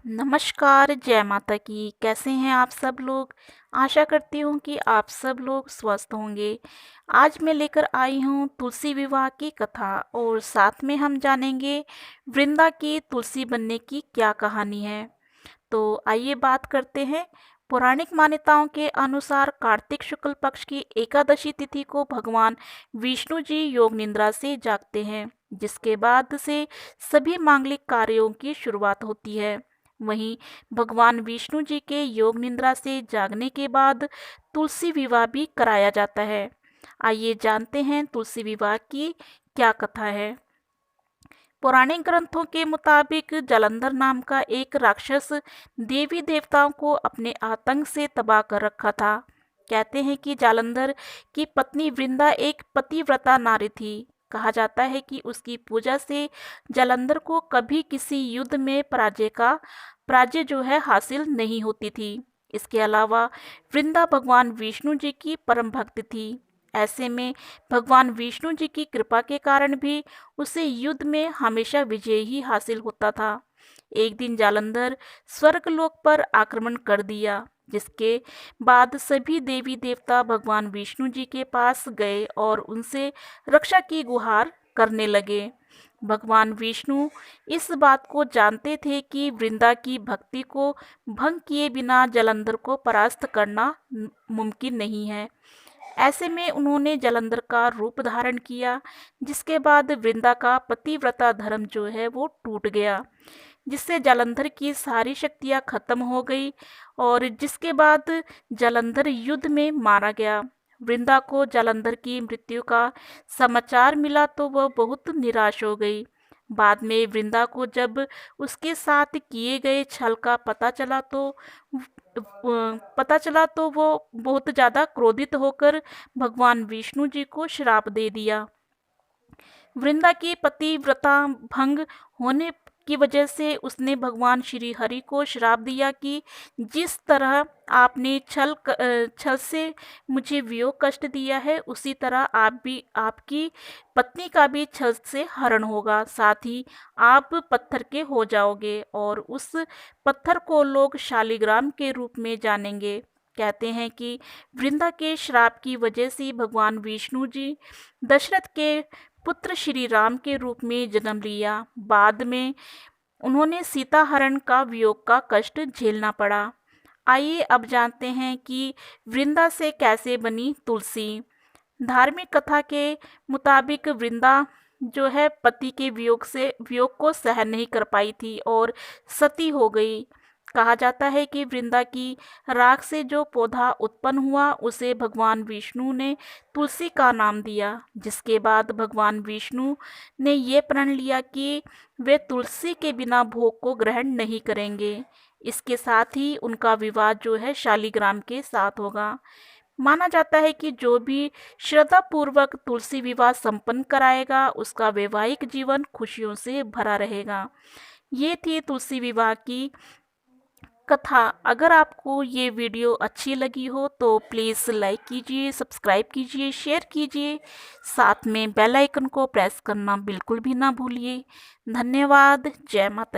नमस्कार, जय माता की। कैसे हैं आप सब लोग? आशा करती हूँ कि आप सब लोग स्वस्थ होंगे। आज मैं लेकर आई हूँ तुलसी विवाह की कथा और साथ में हम जानेंगे वृंदा की तुलसी बनने की क्या कहानी है। तो आइए बात करते हैं। पौराणिक मान्यताओं के अनुसार कार्तिक शुक्ल पक्ष की एकादशी तिथि को भगवान विष्णु जी योग निद्रा से जागते हैं, जिसके बाद से सभी मांगलिक कार्यों की शुरुआत होती है। वहीं भगवान विष्णु जी के योग निद्रा से जागने के बाद तुलसी विवाह भी कराया जाता है। आइए जानते हैं तुलसी विवाह की क्या कथा है। पौराणिक ग्रंथों के मुताबिक जालंधर नाम का एक राक्षस देवी देवताओं को अपने आतंक से तबाह कर रखा था। कहते हैं कि जालंधर की पत्नी वृंदा एक पतिव्रता नारी थी। कहा जाता है कि उसकी पूजा से जालंधर को कभी किसी युद्ध में पराजय जो है हासिल नहीं होती थी। इसके अलावा वृंदा भगवान विष्णु जी की परम भक्त थी। ऐसे में भगवान विष्णु जी की कृपा के कारण भी उसे युद्ध में हमेशा विजय ही हासिल होता था। एक दिन जालंधर स्वर्गलोक पर आक्रमण कर दिया, जिसके बाद सभी देवी देवता भगवान विष्णु जी के पास गए और उनसे रक्षा की गुहार करने लगे। भगवान विष्णु इस बात को जानते थे कि वृंदा की भक्ति को भंग किए बिना जालंधर को परास्त करना मुमकिन नहीं है। ऐसे में उन्होंने जालंधर का रूप धारण किया, जिसके बाद वृंदा का पतिव्रता धर्म जो है वो टूट गया, जिससे जालंधर की सारी शक्तियां खत्म हो गई और जिसके बाद जालंधर युद्ध में मारा गया। वृंदा को जालंधर की मृत्यु का समाचार मिला तो वह बहुत निराश हो गई। बाद में वृंदा को जब उसके साथ किए गए छल का पता चला तो वो बहुत ज़्यादा क्रोधित होकर भगवान विष्णु जी को श्राप दे दिया। वृंदा की पतिव्रता भंग होने की वजह से उसने भगवान श्री हरि को श्राप दिया कि जिस तरह आपने छल से मुझे वियोग कष्ट दिया है, उसी तरह आपकी पत्नी का भी छल से हरण होगा। साथ ही आप पत्थर के हो जाओगे और उस पत्थर को लोग शालिग्राम के रूप में जानेंगे। कहते हैं कि वृंदा के श्राप की वजह से भगवान विष्णु जी दशरथ के पुत्र श्री राम के रूप में जन्म लिया। बाद में उन्होंने सीता हरण का वियोग का कष्ट झेलना पड़ा। आइए अब जानते हैं कि वृंदा से कैसे बनी तुलसी। धार्मिक कथा के मुताबिक वृंदा जो है पति के वियोग को सहन नहीं कर पाई थी और सती हो गई। कहा जाता है कि वृंदा की राख से जो पौधा उत्पन्न हुआ उसे भगवान विष्णु ने तुलसी का नाम दिया, जिसके बाद भगवान विष्णु ने ये प्रण लिया कि वे तुलसी के बिना भोग को ग्रहण नहीं करेंगे। इसके साथ ही उनका विवाह जो है शालिग्राम के साथ होगा। माना जाता है कि जो भी श्रद्धा पूर्वक तुलसी विवाह संपन्न कराएगा उसका वैवाहिक जीवन खुशियों से भरा रहेगा। ये थी तुलसी विवाह की कथा। अगर आपको ये वीडियो अच्छी लगी हो तो प्लीज़ लाइक कीजिए, सब्सक्राइब कीजिए, शेयर कीजिए। साथ में बेल आइकन को प्रेस करना बिल्कुल भी ना भूलिए। धन्यवाद। जय माता की।